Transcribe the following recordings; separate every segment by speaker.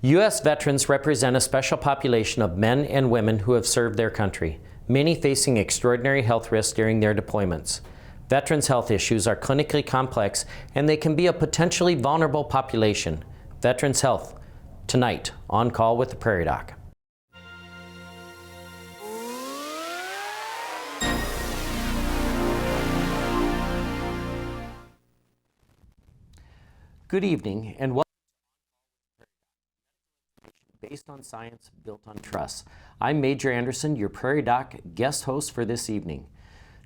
Speaker 1: U.S. veterans represent a special population of men and women who have served their country, many facing extraordinary health risks during their deployments. Veterans' health issues are clinically complex, and they can be a potentially vulnerable population. Veterans Health, tonight on Call with the Prairie Doc. Good evening, and welcome based on science, built on trust. I'm Major Anderson, your Prairie Doc guest host for this evening.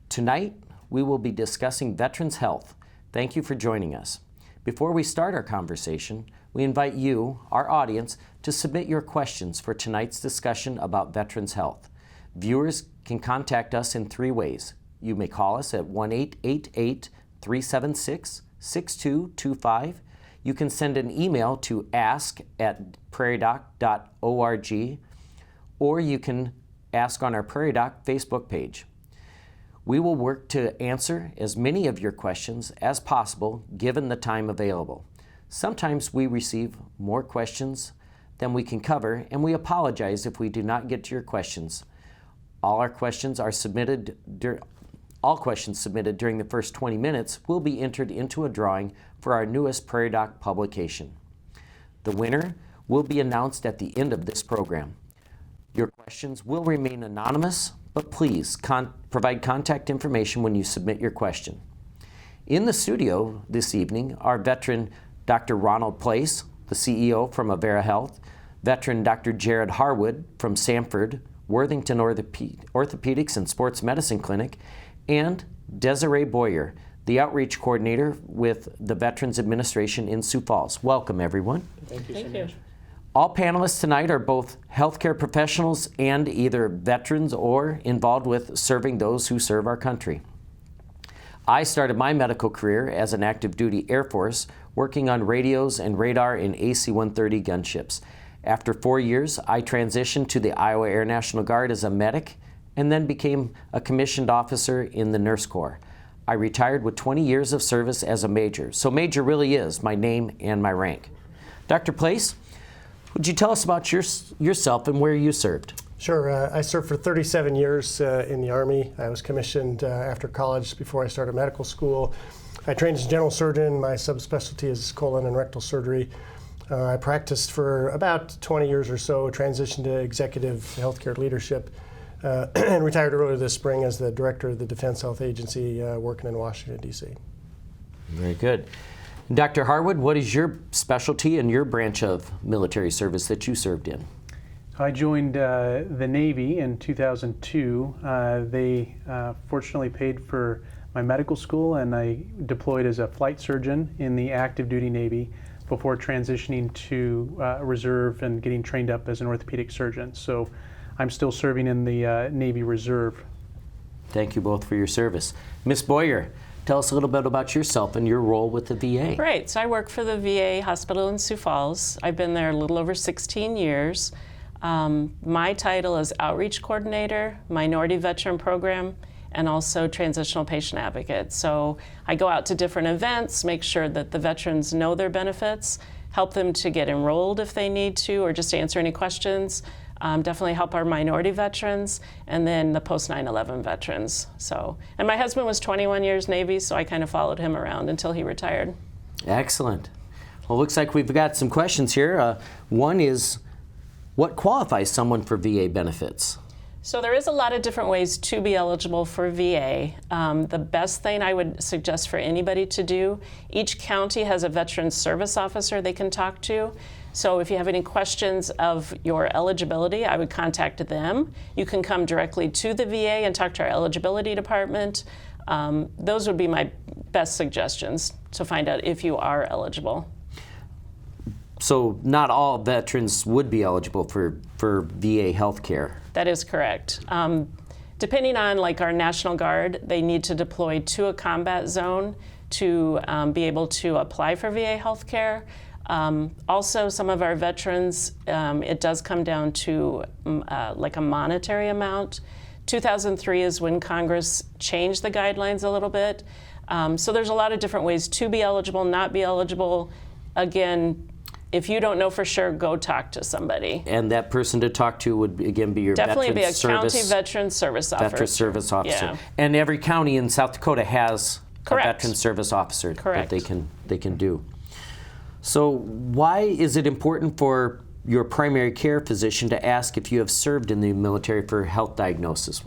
Speaker 1: Tonight, we will be discussing Veterans Health. Thank you for joining us. Before we start our conversation, we invite you, our audience, to submit your questions for tonight's discussion about Veterans Health. Viewers can contact us in three ways. You may call us at 1-888-376-6225. You can send an email to ask@prairiedoc.org, or you can ask on our Prairie Doc Facebook page. We will work to answer as many of your questions as possible given the time available. Sometimes we receive more questions than we can cover, and we apologize if we do not get to your questions. All questions submitted during the first 20 minutes will be entered into a drawing for our newest Prairie Doc publication. The winner will be announced at the end of this program. Your questions will remain anonymous, but please provide contact information when you submit your question. In the studio this evening are veteran Dr. Ronald Place, the CEO from Avera Health, veteran Dr. Jared Harwood from Sanford, Worthington Orthopedics and Sports Medicine Clinic, and Desiree Boyer, the outreach coordinator with the Veterans Administration in Sioux Falls. Welcome, everyone.
Speaker 2: Thank you.
Speaker 1: All panelists tonight are both healthcare professionals and either veterans or involved with serving those who serve our country. I started my medical career as an active duty Air Force, working on radios and radar in AC-130 gunships. After 4 years, I transitioned to the Iowa Air National Guard as a medic and then became a commissioned officer in the Nurse Corps. I retired with 20 years of service as a major. So major really is my name and my rank. Dr. Place, would you tell us about yourself and where you served?
Speaker 2: Sure. I served for 37 years in the Army. I was commissioned after college before I started medical school. I trained as a general surgeon. My subspecialty is colon and rectal surgery. I practiced for about 20 years or so, transitioned to executive healthcare leadership, and retired earlier this spring as the director of the Defense Health Agency working in Washington, D.C.
Speaker 1: Very good. Dr. Harwood, what is your specialty and your branch of military service that you served in?
Speaker 3: I joined the Navy in 2002. They fortunately paid for my medical school, and I deployed as a flight surgeon in the active duty Navy before transitioning to reserve and getting trained up as an orthopedic surgeon. So I'm still serving in the Navy Reserve. Thank you both for your service.
Speaker 1: Ms. Boyer, tell us a little bit about yourself and your role with the VA.
Speaker 4: Right, so I work for the VA hospital in Sioux Falls. I've been there a little over 16 years. My title is Outreach Coordinator, Minority Veteran Program, and also Transitional Patient Advocate. So I go out to different events, make sure that the veterans know their benefits, help them to get enrolled if they need to, or just answer any questions. Definitely help our minority veterans, and then the post 9/11 veterans. And my husband was 21 years Navy, so I kind of followed him around until he retired.
Speaker 1: Excellent. Well, looks like we've got some questions here. One is, what qualifies someone for VA benefits?
Speaker 4: So there is a lot of different ways to be eligible for VA. The best thing I would suggest for anybody to do, each county has a veteran service officer they can talk to. So if you have any questions of your eligibility, I would contact them. You can come directly to the VA and talk to our eligibility department. Those would be my best suggestions to find out if you are eligible.
Speaker 1: So not all veterans would be eligible for VA health care.
Speaker 4: That is correct. Depending on like our National Guard, they need to deploy to a combat zone to be able to apply for VA health care. Also, some of our veterans, it does come down to like a monetary amount. 2003 is when Congress changed the guidelines a little bit. So there's a lot of different ways to be eligible, not be eligible. Again, if you don't know for sure, go talk to somebody.
Speaker 1: And that person to talk to would, again, be your
Speaker 4: Definitely be a
Speaker 1: Veterans
Speaker 4: county veteran service officer.
Speaker 1: Veteran Service Officer.
Speaker 4: Yeah.
Speaker 1: And every county in South Dakota has
Speaker 4: Correct.
Speaker 1: a Veteran Service Officer
Speaker 4: Correct.
Speaker 1: that they can do. So why is it important for your primary care physician to ask if you have served in the military for health diagnosis?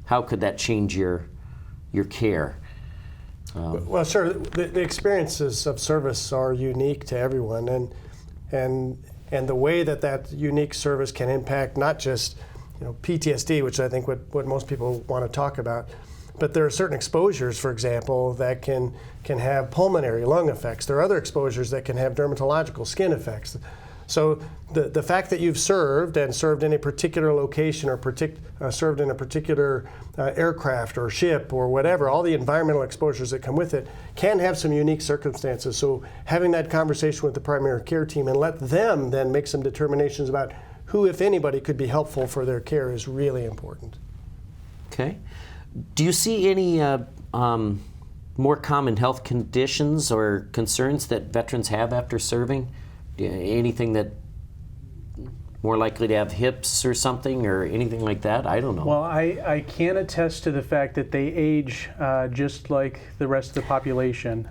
Speaker 1: How could that change your care?
Speaker 2: Well, sure. The experiences of service are unique to everyone, and the way that unique service can impact not just PTSD, which I think what most people want to talk about, but there are certain exposures, for example, that can have pulmonary lung effects. There are other exposures that can have dermatological skin effects. So the fact that you've served in a particular location or served in a particular aircraft or ship or whatever, all the environmental exposures that come with it can have some unique circumstances. So having that conversation with the primary care team and let them then make some determinations about who, if anybody, could be helpful for their care is really important.
Speaker 1: Okay. Do you see any more common health conditions or concerns that veterans have after serving? Anything that more likely to have hips or something or anything like that? I don't know.
Speaker 3: Well, I can attest to the fact that they age just like the rest of the population.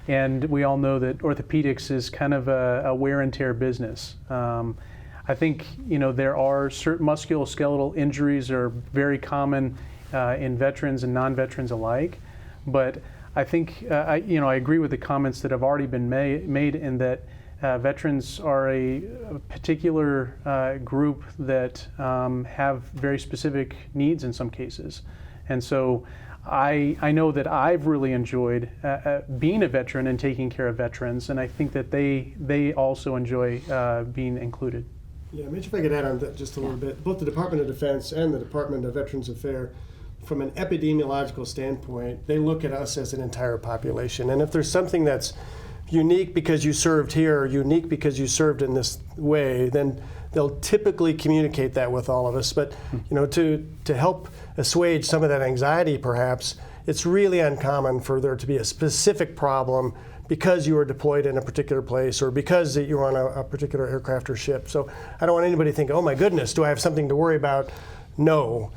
Speaker 3: And we all know that orthopedics is kind of a wear and tear business. I think there are certain musculoskeletal injuries are very common in veterans and non-veterans alike. But I think I agree with the comments that have already been made in that veterans are a particular group that have very specific needs in some cases. And so I know that I've really enjoyed being a veteran and taking care of veterans, and I think that they also enjoy being included.
Speaker 2: Yeah, Mitch, if I could add on that just a little bit. Both the Department of Defense and the Department of Veterans Affairs, from an epidemiological standpoint, they look at us as an entire population. And if there's something that's unique because you served here or unique because you served in this way, then they'll typically communicate that with all of us. But to help assuage some of that anxiety perhaps, it's really uncommon for there to be a specific problem because you were deployed in a particular place or because you were on a particular aircraft or ship. So I don't want anybody to think, oh my goodness, do I have something to worry about? No.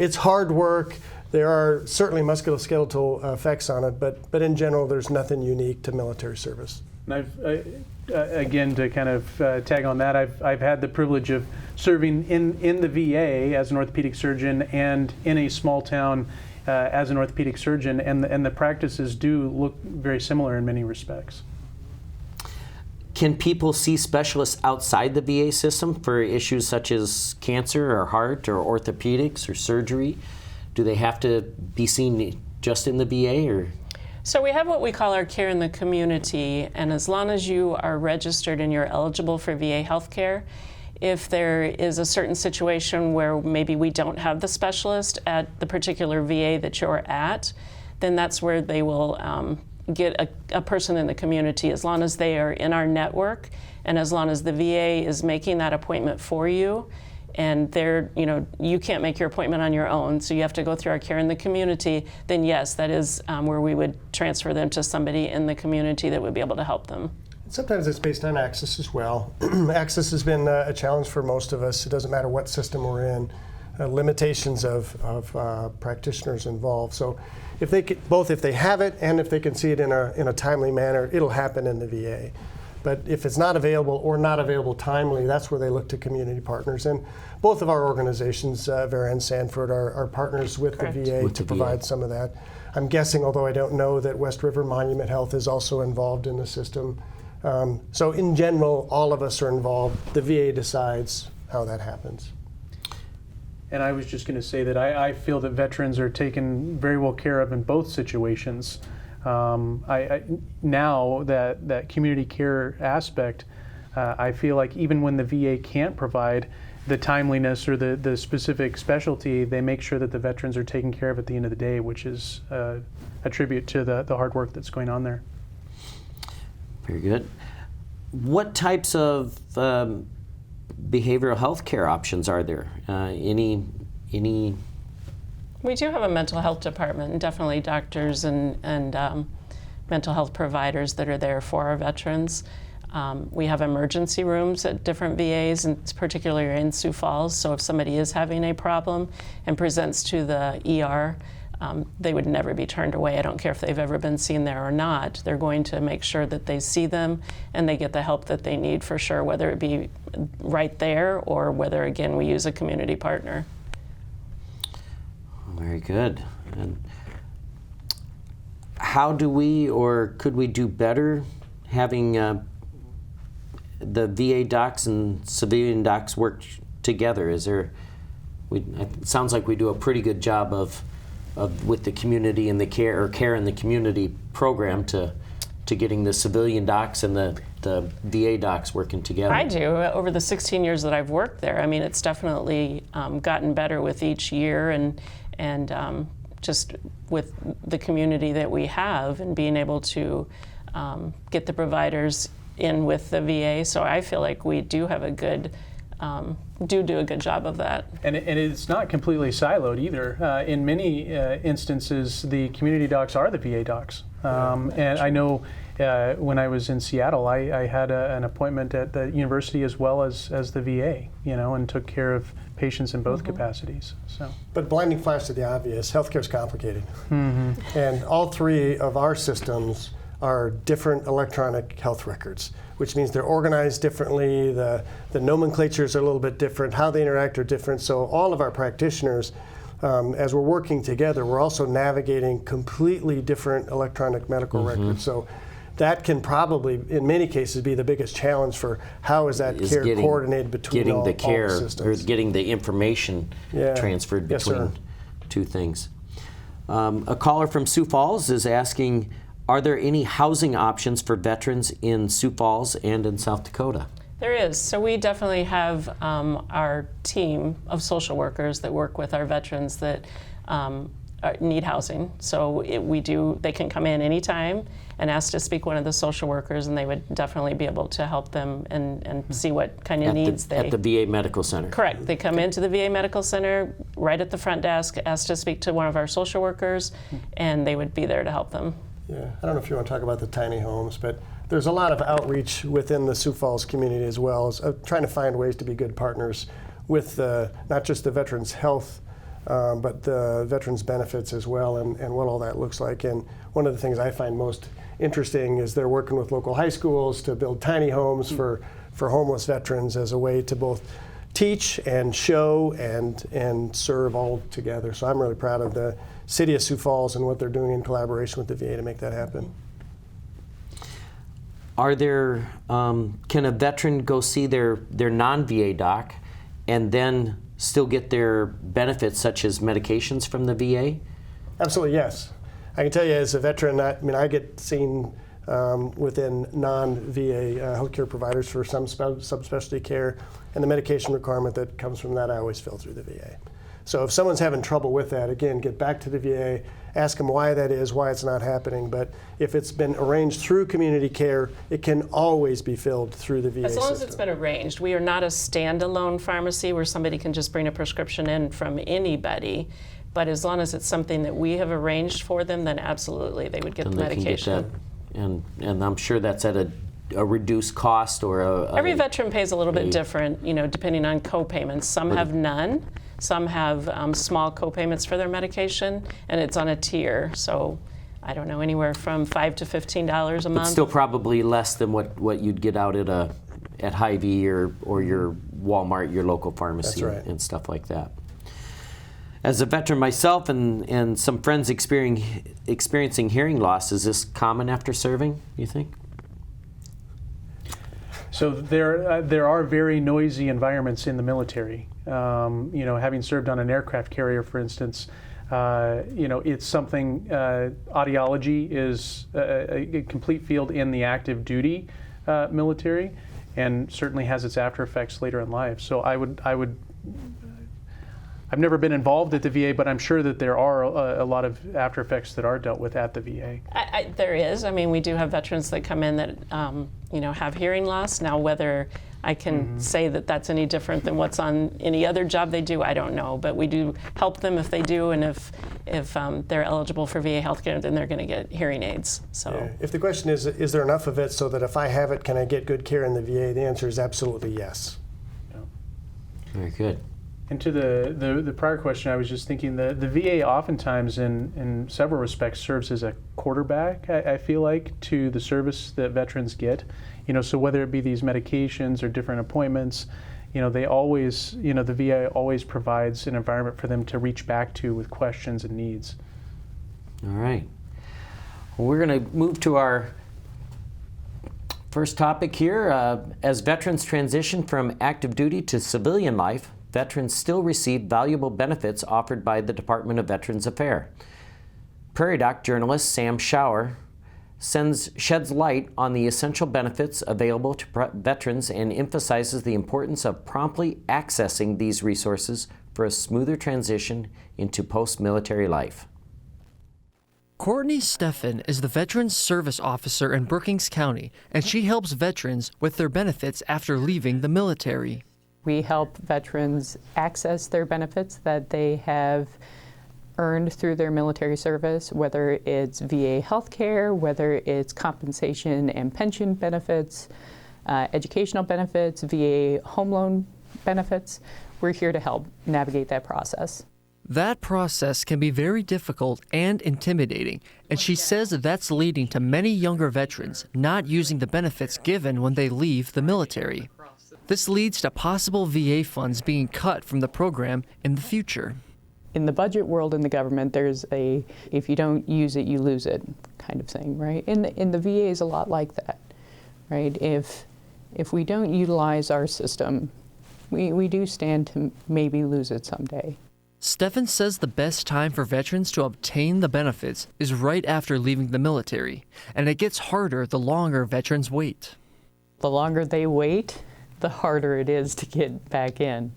Speaker 2: It's hard work. There are certainly musculoskeletal effects on it, but in general, there's nothing unique to military service.
Speaker 3: And again, to kind of tag on that, I've had the privilege of serving in the VA as an orthopedic surgeon and in a small town as an orthopedic surgeon, and the practices do look very similar in many respects.
Speaker 1: Can people see specialists outside the VA system for issues such as cancer or heart or orthopedics or surgery? Do they have to be seen just in the VA or?
Speaker 4: So we have what we call our care in the community, and as long as you are registered and you're eligible for VA healthcare, if there is a certain situation where maybe we don't have the specialist at the particular VA that you're at, then that's where they will get a person in the community, as long as they are in our network and as long as the VA is making that appointment for you. And you can't make your appointment on your own, so you have to go through our care in the community, then yes, that is where we would transfer them to somebody in the community that would be able to help them.
Speaker 2: Sometimes it's based on access as well. Access has been a challenge for most of us. It doesn't matter what system we're in. Limitations of practitioners involved. So if they have it and if they can see it in a timely manner, it'll happen in the VA. But if it's not available or not available timely, that's where they look to community partners. And both of our organizations, Avera and Sanford, are partners with
Speaker 4: Correct.
Speaker 2: the VA to provide some of that. I'm guessing, although I don't know, that West River Monument Health is also involved in the system. So in general, all of us are involved. The VA decides how that happens.
Speaker 3: And I was just going to say that I feel that veterans are taken very well care of in both situations. Now that community care aspect, I feel like even when the VA can't provide the timeliness or the specific specialty, they make sure that the veterans are taken care of at the end of the day, which is a tribute to the hard work that's going on there.
Speaker 1: Very good. What types of behavioral health care options are there? Any?
Speaker 4: We do have a mental health department, and definitely doctors and mental health providers that are there for our veterans. We have emergency rooms at different VAs, and particularly in Sioux Falls. So if somebody is having a problem and presents to the ER, they would never be turned away. I don't care if they've ever been seen there or not. They're going to make sure that they see them and they get the help that they need for sure, whether it be right there or whether, again, we use a community partner.
Speaker 1: Very good. And how do we, or could we do better having the VA docs and civilian docs work together? Is there? It sounds like we do a pretty good job of with the community and the care in the community program to getting the civilian docs and the VA docs working together.
Speaker 4: I do. Over the 16 years that I've worked there, I mean, it's definitely gotten better with each year, and just with the community that we have and being able to get the providers in with the VA. So I feel like we do have a good do a good job of that.
Speaker 3: And it's not completely siloed either. In many instances, the community docs are the VA docs. And I know when I was in Seattle, I had an appointment at the university as well as the VA, and took care of patients in both capacities. So.
Speaker 2: But blinding flash to the obvious, healthcare is complicated. And all three of our systems are different electronic health records, which means they're organized differently, the nomenclatures are a little bit different, how they interact are different. So all of our practitioners, as we're working together, we're also navigating completely different electronic medical records. So that can probably, in many cases, be the biggest challenge for how is that care coordinated between all the systems.
Speaker 1: Or getting the information transferred between two things. A caller from Sioux Falls is asking, are there any housing options for veterans in Sioux Falls and in South Dakota?
Speaker 4: There is. So we definitely have our team of social workers that work with our veterans that need housing. So they can come in anytime and ask to speak one of the social workers, and they would definitely be able to help them and see what kind of needs
Speaker 1: at the VA Medical Center.
Speaker 4: Correct. They come into the VA Medical Center, right at the front desk, ask to speak to one of our social workers, and they would be there to help them.
Speaker 2: Yeah, I don't know if you want to talk about the tiny homes, but there's a lot of outreach within the Sioux Falls community as well, as trying to find ways to be good partners with not just the veterans' health, but the veterans' benefits as well, and what all that looks like. And one of the things I find most interesting is they're working with local high schools to build tiny homes for homeless veterans as a way to both teach and show and serve all together. So I'm really proud of the City of Sioux Falls and what they're doing in collaboration with the VA to make that happen.
Speaker 1: Are there, can a veteran go see their non-VA doc and then still get their benefits such as medications from the VA?
Speaker 2: Absolutely, yes. I can tell you as a veteran, I get seen within non-VA healthcare providers for some subspecialty care, and the medication requirement that comes from that I always fill through the VA. So if someone's having trouble with that, again, get back to the VA, ask them why that is, why it's not happening. But if it's been arranged through community care, it can always be filled through the VA
Speaker 4: system. As long as it's been arranged. We are not a standalone pharmacy where somebody can just bring a prescription in from anybody. But as long as it's something that we have arranged for them, then absolutely they would get the medication.
Speaker 1: And I'm sure that's at a reduced cost or
Speaker 4: every veteran pays a little bit different, depending on co-payments. Some have none. Some have small co-payments for their medication, and it's on a tier. So I don't know, anywhere from $5 to $15 a month.
Speaker 1: But still probably less than what you'd get out at Hy-Vee or your Walmart, your local pharmacy, and stuff like that. As a veteran myself and some friends experiencing hearing loss, is this common after serving, you think?
Speaker 3: So there are very noisy environments in the military. Having served on an aircraft carrier, for instance, it's something, audiology is a complete field in the active duty military, and certainly has its after effects later in life. So I would I've never been involved at the VA, but I'm sure that there are a lot of after effects that are dealt with at the VA.
Speaker 4: There is. I mean, we do have veterans that come in that have hearing loss. Now, whether I can say that that's any different than what's on any other job they do, I don't know. But we do help them if they do, and if they're eligible for VA healthcare, then they're going to get hearing aids. So,
Speaker 2: yeah. If the question is there enough of it so that if I have it, can I get good care in the VA? The answer is absolutely yes.
Speaker 3: Yeah.
Speaker 1: Very good.
Speaker 3: And to the prior question, I was just thinking the VA oftentimes in several respects serves as a quarterback, I feel like, to the service that veterans get. So whether it be these medications or different appointments, they always, the VA always provides an environment for them to reach back to with questions and needs.
Speaker 1: All right. Well, we're going to move to our first topic here. As veterans transition from active duty to civilian life, veterans still receive valuable benefits offered by the Department of Veterans Affairs. Prairie Doc journalist Sam Schauer sheds light on the essential benefits available to veterans and emphasizes the importance of promptly accessing these resources for a smoother transition into post-military life.
Speaker 5: Courtney Steffen is the Veterans Service Officer in Brookings County, and she helps veterans with their benefits after leaving the military.
Speaker 6: We help veterans access their benefits that they have earned through their military service, whether it's VA healthcare, whether it's compensation and pension benefits, educational benefits, VA home loan benefits. We're here to help navigate that process.
Speaker 5: That process can be very difficult and intimidating, and she says that's leading to many younger veterans not using the benefits given when they leave the military. This leads to possible VA funds being cut from the program in the future.
Speaker 6: In the budget world in the government, there's a if you don't use it, you lose it kind of thing, right? In the VA is a lot like that, right? If we don't utilize our system, we do stand to maybe lose it someday.
Speaker 5: Steffen says the best time for veterans to obtain the benefits is right after leaving the military, and it gets harder the longer veterans wait.
Speaker 6: The longer they wait, the harder it is to get back in.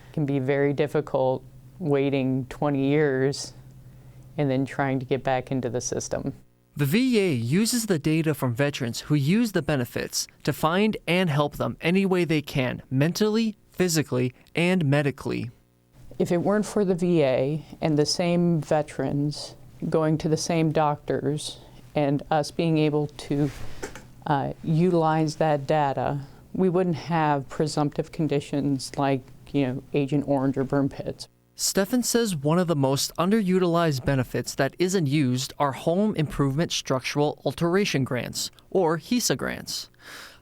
Speaker 6: It can be very difficult waiting 20 years and then trying to get back into the system.
Speaker 5: The VA uses the data from veterans who use the benefits to find and help them any way they can, mentally, physically, and medically.
Speaker 6: If it weren't for the VA and the same veterans going to the same doctors and us being able to utilize that data, we wouldn't have presumptive conditions like, Agent Orange or burn pits.
Speaker 5: Steffen says one of the most underutilized benefits that isn't used are Home Improvement Structural Alteration Grants, or HISA grants.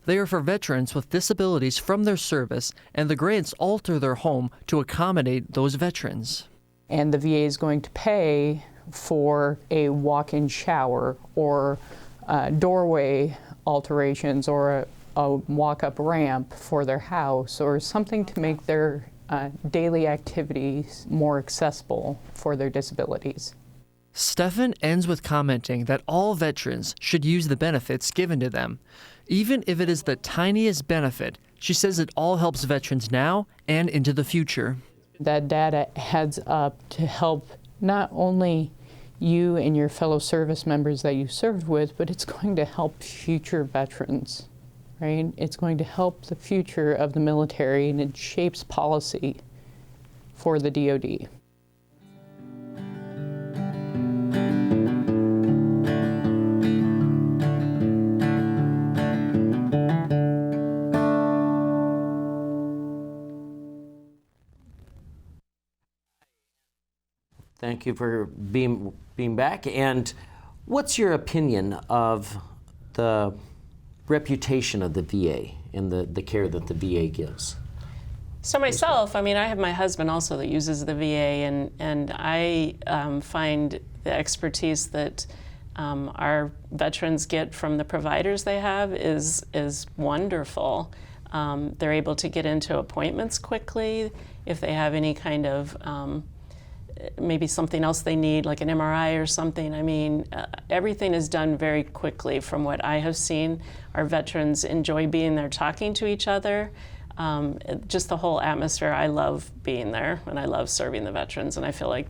Speaker 5: They are for veterans with disabilities from their service, and the grants alter their home to accommodate those veterans.
Speaker 6: And the VA is going to pay for a walk-in shower or doorway alterations or a walk-up ramp for their house or something to make their daily activities more accessible for their disabilities.
Speaker 5: Steffen ends with commenting that all veterans should use the benefits given to them. Even if it is the tiniest benefit, she says it all helps veterans now and into the future.
Speaker 6: That data adds up to help not only you and your fellow service members that you served with, but it's going to help future veterans, right? It's going to help the future of the military, and it shapes policy for the DoD.
Speaker 1: Thank you for being back. And what's your opinion of the reputation of the VA and the care that the VA gives?
Speaker 4: So myself, I have my husband also that uses the VA, and I find the expertise that our veterans get from the providers they have is wonderful. They're able to get into appointments quickly if they have any kind of maybe something else they need, like an MRI or something. Everything is done very quickly from what I have seen. Our veterans enjoy being there talking to each other. Just the whole atmosphere. I love being there, and I love serving the veterans, and I feel like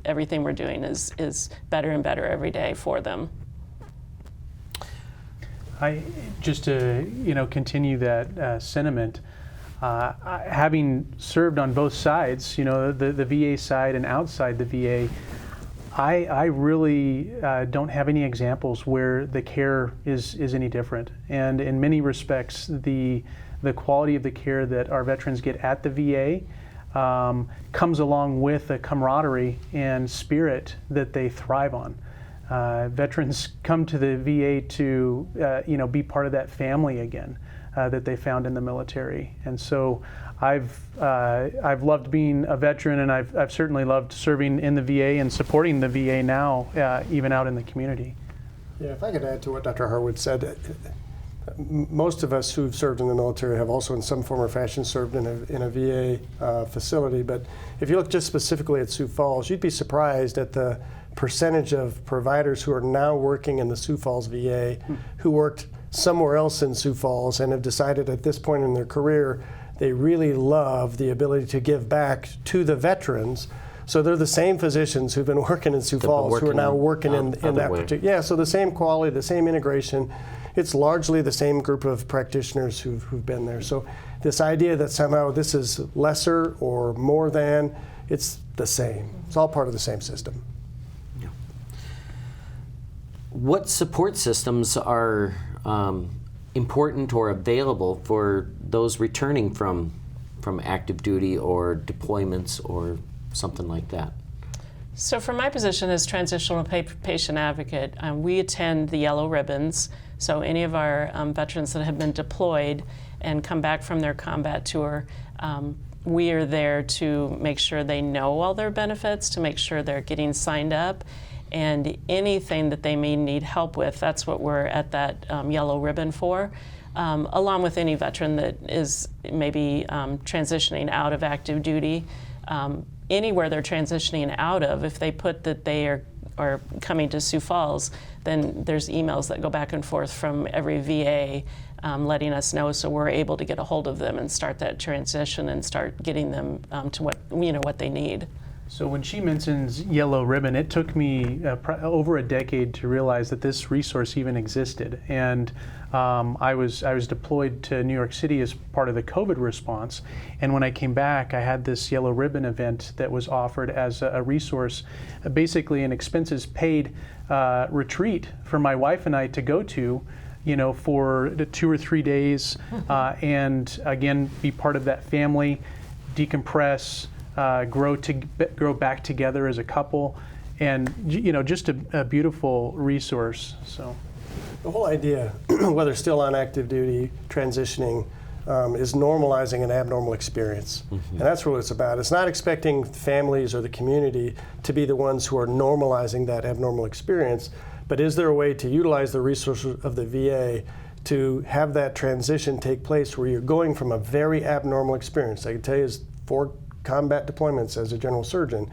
Speaker 4: everything we're doing is better and better every day for them.
Speaker 3: Just to continue that sentiment, having served on both sides, the VA side and outside the VA, I really don't have any examples where the care is any different. And in many respects, the quality of the care that our veterans get at the VA comes along with a camaraderie and spirit that they thrive on. Veterans come to the VA to be part of that family again that they found in the military. And so I've loved being a veteran, and I've certainly loved serving in the VA and supporting the VA now, even out in the community.
Speaker 2: Yeah, if I could add to what Dr. Harwood said, most of us who've served in the military have also in some form or fashion served in a VA facility. But if you look just specifically at Sioux Falls, you'd be surprised at the percentage of providers who are now working in the Sioux Falls VA who worked somewhere else in Sioux Falls and have decided at this point in their career they really love the ability to give back to the veterans. So they're the same physicians who've been working in Sioux Falls who are now working in that particular. Yeah, so the same quality, the same integration. It's largely the same group of practitioners who've been there. So this idea that somehow this is lesser or more than, it's the same. It's all part of the same system.
Speaker 1: Yeah. What support systems are important or available for those returning from active duty or deployments or something like that?
Speaker 4: So for my position as transitional patient advocate, we attend the Yellow Ribbons. So any of our veterans that have been deployed and come back from their combat tour, we are there to make sure they know all their benefits, to make sure they're getting signed up, and anything that they may need help with, that's what we're at that Yellow Ribbon for, along with any veteran that is maybe transitioning out of active duty. Anywhere they're transitioning out of, if they put that they are coming to Sioux Falls, then there's emails that go back and forth from every VA letting us know, so we're able to get a hold of them and start that transition and start getting them to what they need.
Speaker 3: So when she mentions Yellow Ribbon, it took me over a decade to realize that this resource even existed. And I was deployed to New York City as part of the COVID response. And when I came back, I had this Yellow Ribbon event that was offered as a resource, basically an expenses paid retreat for my wife and I to go to, for 2 or 3 days, and again, be part of that family, decompress, grow back together as a couple, and just a beautiful resource. So
Speaker 2: the whole idea, whether still on active duty, transitioning, is normalizing an abnormal experience. Mm-hmm. And that's what it's about. It's not expecting families or the community to be the ones who are normalizing that abnormal experience, but is there a way to utilize the resources of the VA to have that transition take place where you're going from a very abnormal experience? I can tell you, as 4 combat deployments as a general surgeon,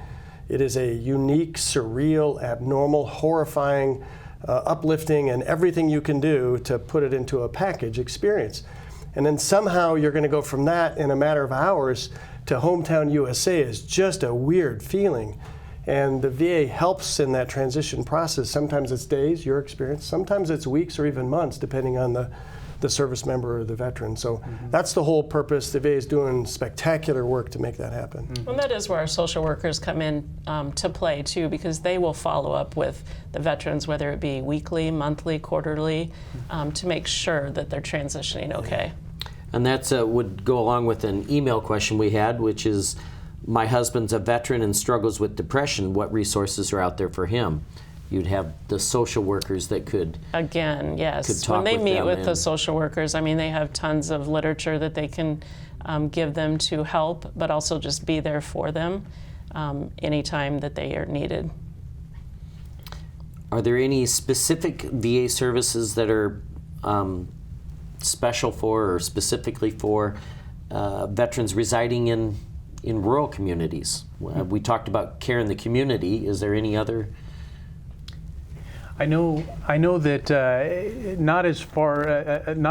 Speaker 2: it is a unique, surreal, abnormal, horrifying, uplifting, and everything you can do to put it into a package experience. And then somehow you're going to go from that in a matter of hours to hometown USA is just a weird feeling. And the VA helps in that transition process. Sometimes it's days, your experience. Sometimes it's weeks or even months, depending on the service member or the veteran. So that's the whole purpose. The VA is doing spectacular work to make that happen.
Speaker 4: Well, that is where our social workers come in to play too, because they will follow up with the veterans, whether it be weekly, monthly, quarterly, to make sure that they're transitioning okay.
Speaker 1: And that would go along with an email question we had, which is, my husband's a veteran and struggles with depression. What resources are out there for him? You'd have the social workers that could
Speaker 4: yes.
Speaker 1: talk
Speaker 4: when they
Speaker 1: with
Speaker 4: meet
Speaker 1: them
Speaker 4: with the social workers, I mean, they have tons of literature that they can give them to help, but also just be there for them anytime that they are needed.
Speaker 1: Are there any specific VA services that are special for or specifically for veterans residing in rural communities? We talked about care in the community. Is there any other?
Speaker 3: I know that not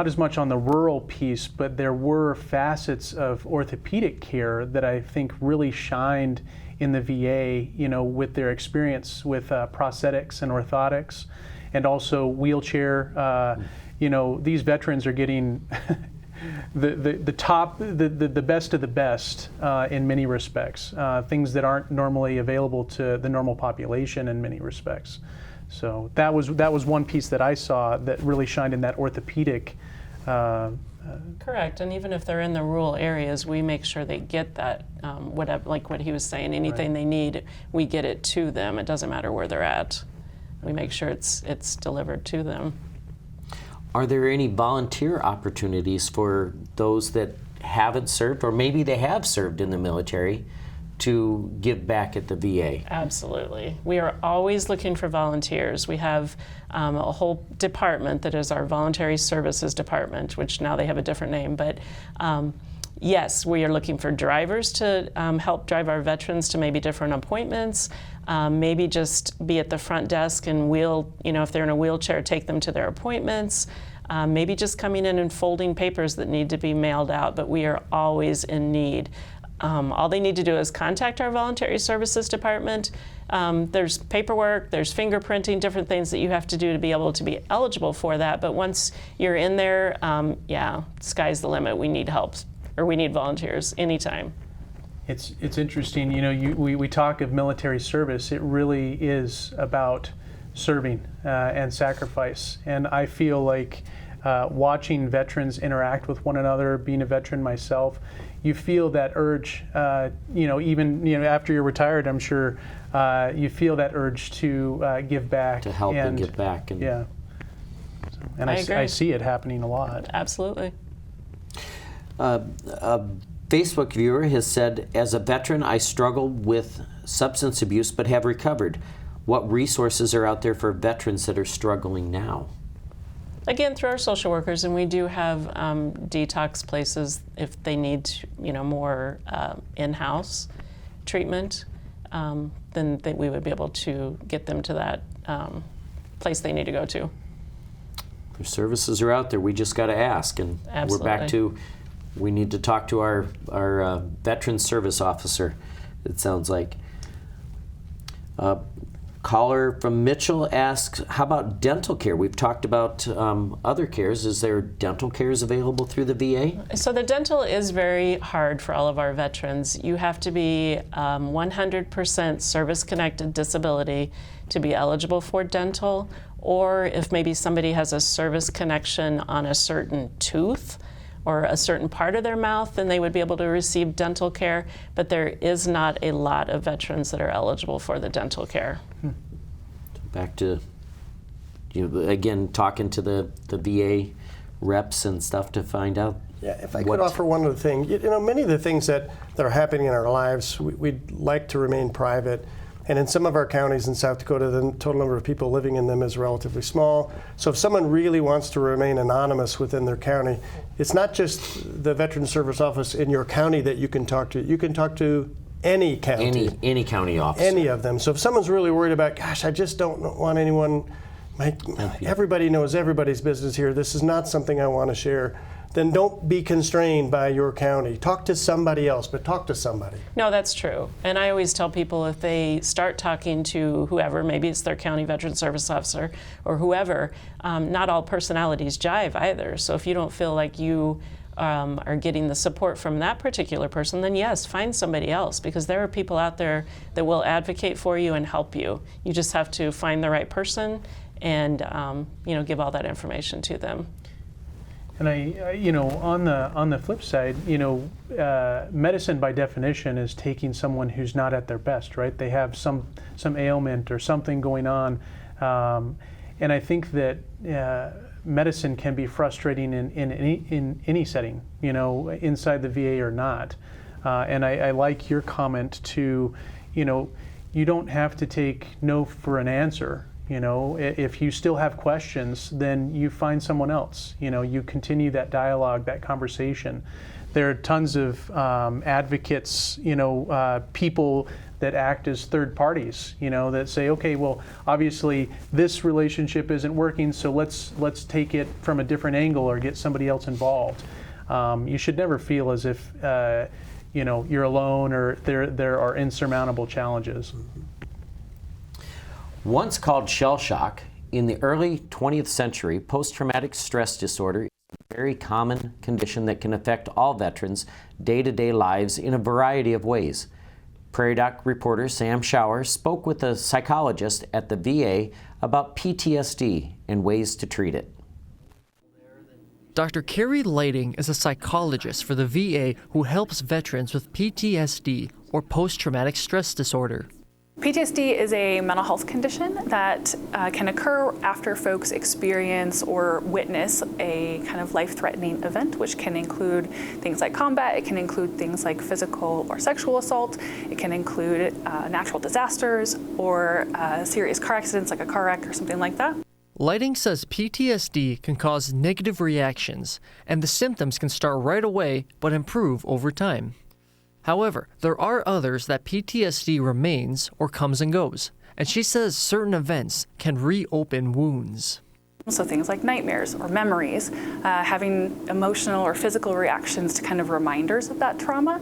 Speaker 3: as much on the rural piece, but there were facets of orthopedic care that I think really shined in the VA, with their experience with prosthetics and orthotics, and also wheelchair. These veterans are getting the best of the best in many respects, things that aren't normally available to the normal population in many respects. So that was one piece that I saw that really shined in that orthopedic.
Speaker 4: Correct, and even if they're in the rural areas, we make sure they get that, whatever, like what he was saying, anything they need, we get it to them. It doesn't matter where they're at. We make sure it's delivered to them.
Speaker 1: Are there any volunteer opportunities for those that haven't served, or maybe they have served in the military, to give back at the VA?
Speaker 4: Absolutely. We are always looking for volunteers. We have a whole department that is our voluntary services department, which now they have a different name, but yes, we are looking for drivers to help drive our veterans to maybe different appointments, maybe just be at the front desk and if they're in a wheelchair, take them to their appointments, maybe just coming in and folding papers that need to be mailed out, but we are always in need. All they need to do is contact our voluntary services department. There's paperwork, there's fingerprinting, different things that you have to do to be able to be eligible for that. But once you're in there, sky's the limit. We need help, or we need volunteers anytime.
Speaker 3: It's interesting, we talk of military service. It really is about serving and sacrifice. And I feel like watching veterans interact with one another, being a veteran myself, you feel that urge, even after you're retired, I'm sure you feel that urge to give back.
Speaker 1: To help and give back. And
Speaker 3: yeah. And I see it happening a lot.
Speaker 4: Absolutely.
Speaker 1: A Facebook viewer has said, as a veteran, I struggle with substance abuse but have recovered. What resources are out there for veterans that are struggling now?
Speaker 4: Again, through our social workers, and we do have detox places if they need, more in-house treatment. Then we would be able to get them to that place they need to go to.
Speaker 1: The services are out there. We just got to ask, and
Speaker 4: Absolutely.
Speaker 1: We're back to we need to talk to our veteran service officer. It sounds like. Caller from Mitchell asks, how about dental care? We've talked about other cares. Is there dental cares available through the VA?
Speaker 4: So the dental is very hard for all of our veterans. You have to be 100% service-connected disability to be eligible for dental, or if maybe somebody has a service connection on a certain tooth or a certain part of their mouth, then they would be able to receive dental care, but there is not a lot of veterans that are eligible for the dental care.
Speaker 1: Back to, again, talking to the VA reps and stuff to find out.
Speaker 2: Yeah, if I could offer one other thing, many of the things that are happening in our lives, we'd like to remain private. And in some of our counties in South Dakota, the total number of people living in them is relatively small. So if someone really wants to remain anonymous within their county, it's not just the Veterans Service Office in your county that you can talk to. You can talk to any county.
Speaker 1: Any county officer.
Speaker 2: Any of them. So if someone's really worried about, gosh, I just don't want anyone, everybody knows everybody's business here, this is not something I want to share, then don't be constrained by your county. Talk to somebody else, but talk to somebody.
Speaker 4: No, that's true. And I always tell people, if they start talking to whoever, maybe it's their county veteran service officer or whoever, not all personalities jive either. So if you don't feel like you are getting the support from that particular person, then yes, find somebody else, because there are people out there that will advocate for you and help you. You just have to find the right person and give all that information to them.
Speaker 3: And on the flip side, medicine by definition is taking someone who's not at their best, right? They have some ailment or something going on, and I think that medicine can be frustrating in any setting, inside the VA or not. And I like your comment to, you don't have to take no for an answer. If you still have questions, then you find someone else. You continue that dialogue, that conversation. There are tons of advocates, people that act as third parties, that say, okay, well, obviously this relationship isn't working, so let's take it from a different angle or get somebody else involved. You should never feel as if you're alone or there are insurmountable challenges.
Speaker 1: Once called shell shock, in the early 20th century, post-traumatic stress disorder is a very common condition that can affect all veterans' day-to-day lives in a variety of ways. Prairie Doc reporter Sam Schauer spoke with a psychologist at the VA about PTSD and ways to treat it.
Speaker 5: Dr. Carrie Lighting is a psychologist for the VA who helps veterans with PTSD or post-traumatic stress disorder.
Speaker 7: PTSD is a mental health condition that can occur after folks experience or witness a kind of life-threatening event, which can include things like combat, it can include things like physical or sexual assault, it can include natural disasters or serious car accidents like a car wreck or something like that.
Speaker 5: Lighting says PTSD can cause negative reactions, and the symptoms can start right away but improve over time. However, there are others that PTSD remains or comes and goes, and she says certain events can reopen wounds.
Speaker 7: So things like nightmares or memories, having emotional or physical reactions to kind of reminders of that trauma.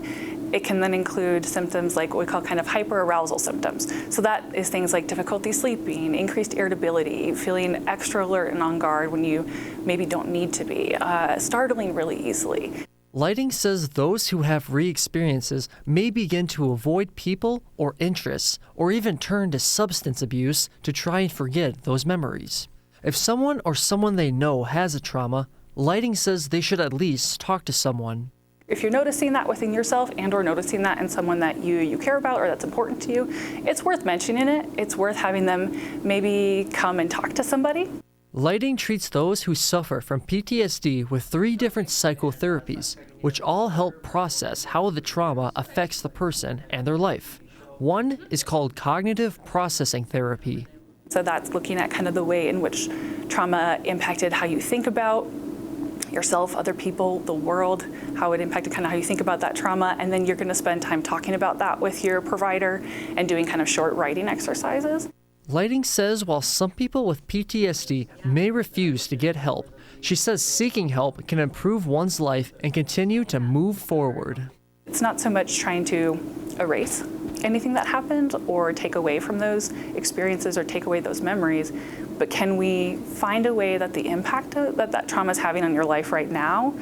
Speaker 7: It can then include symptoms like what we call kind of hyperarousal symptoms. So that is things like difficulty sleeping, increased irritability, feeling extra alert and on guard when you maybe don't need to be, startling really easily.
Speaker 5: Lighting says those who have re-experiences may begin to avoid people or interests, or even turn to substance abuse to try and forget those memories. If someone or someone they know has a trauma, Lighting says they should at least talk to someone.
Speaker 7: If you're noticing that within yourself and or noticing that in someone that you care about or that's important to you, it's worth mentioning it. It's worth having them maybe come and talk to somebody.
Speaker 5: Lighting treats those who suffer from PTSD with 3 different psychotherapies, which all help process how the trauma affects the person and their life. One is called cognitive processing therapy.
Speaker 7: So that's looking at kind of the way in which trauma impacted how you think about yourself, other people, the world, how it impacted kind of how you think about that trauma, and then you're going to spend time talking about that with your provider and doing kind of short writing exercises.
Speaker 5: Lighting says while some people with PTSD may refuse to get help, she says seeking help can improve one's life and continue to move forward.
Speaker 7: It's not so much trying to erase anything that happened or take away from those experiences or take away those memories, but can we find a way that the impact that trauma is having on your life right now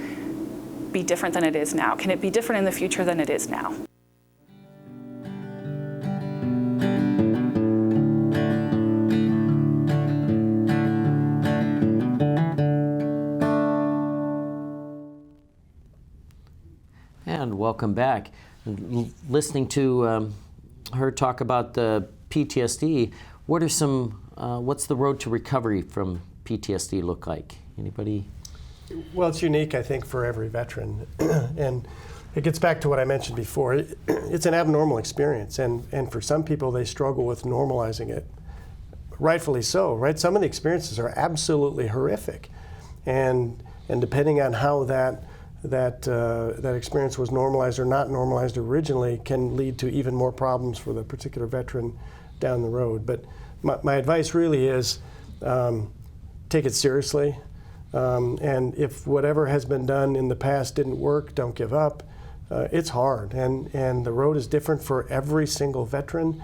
Speaker 7: be different than it is now? Can it be different in the future than it is now?
Speaker 1: And welcome back. Listening to her talk about the PTSD, what's the road to recovery from PTSD look like? Anybody?
Speaker 2: Well, it's unique, I think, for every veteran. And it gets back to what I mentioned before. It's an abnormal experience, and for some people, they struggle with normalizing it. Rightfully so, right? Some of the experiences are absolutely horrific. And depending on how that experience was normalized or not normalized originally can lead to even more problems for the particular veteran down the road. But my advice really is take it seriously. And if whatever has been done in the past didn't work, don't give up. It's hard, and the road is different for every single veteran.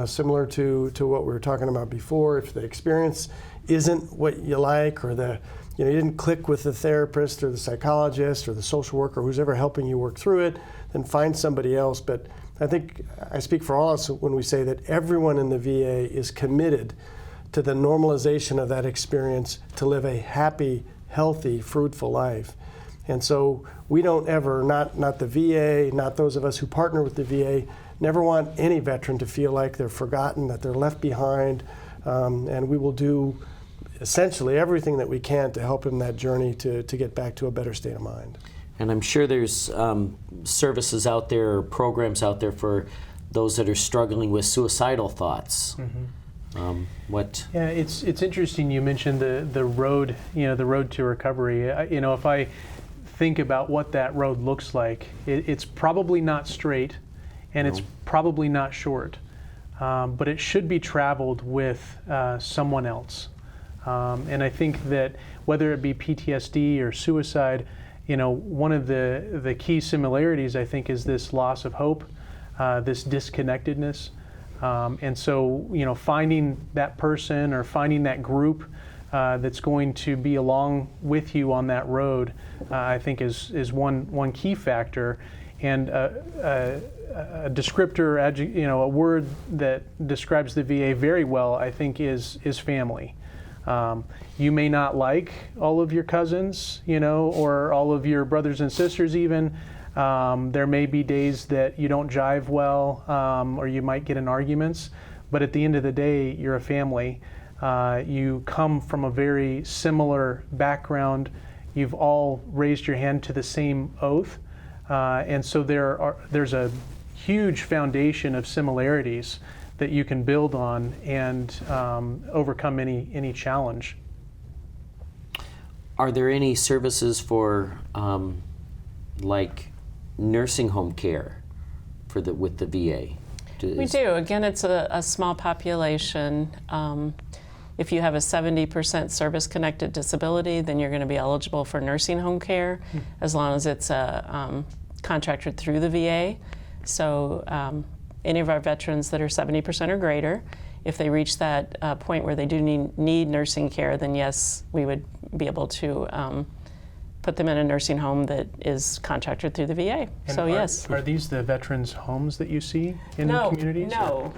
Speaker 2: Similar to what we were talking about before, if the experience isn't what you like, or you didn't click with the therapist or the psychologist or the social worker, who's ever helping you work through it, then find somebody else. But I think I speak for all of us when we say that everyone in the VA is committed to the normalization of that experience to live a happy, healthy, fruitful life. And so we don't ever, not the VA, not those of us who partner with the VA, never want any veteran to feel like they're forgotten, that they're left behind, and we will do essentially everything that we can to help in that journey to get back to a better state of mind.
Speaker 1: And I'm sure there's services out there, or programs out there for those that are struggling with suicidal thoughts. Mm-hmm.
Speaker 3: Yeah, it's interesting you mentioned the road, the road to recovery. If I think about what that road looks like, it's probably not straight. and it's probably not short. But it should be traveled with someone else. And I think that whether it be PTSD or suicide, one of the key similarities, I think, is this loss of hope, this disconnectedness. And so, finding that person or finding that group that's going to be along with you on that road, I think is one key factor. And a descriptor, a word that describes the VA very well, I think, is family. You may not like all of your cousins, or all of your brothers and sisters even. There may be days that you don't jive well, or you might get in arguments, but at the end of the day, you're a family. You come from a very similar background. You've all raised your hand to the same oath. And so there's a huge foundation of similarities that you can build on and overcome any challenge.
Speaker 1: Are there any services for like nursing home care with the VA?
Speaker 4: We do. Again, it's a small population. If you have a 70% service-connected disability, then you're going to be eligible for nursing home care, as long as it's contracted through the VA. So any of our veterans that are 70% or greater, if they reach that point where they do need nursing care, then yes, we would be able to put them in a nursing home that is contracted through the VA.
Speaker 3: And
Speaker 4: so yes.
Speaker 3: Are these the veterans' homes that you see in the communities?
Speaker 4: No.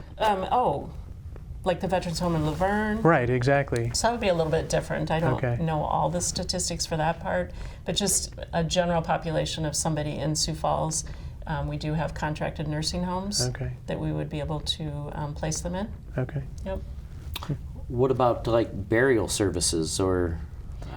Speaker 4: Like the Veterans Home in Laverne.
Speaker 3: Right, exactly.
Speaker 4: So that would be a little bit different. I don't know all the statistics for that part, but just a general population of somebody in Sioux Falls. We do have contracted nursing homes that we would be able to place them in.
Speaker 3: Okay.
Speaker 4: Yep.
Speaker 1: What about like burial services or?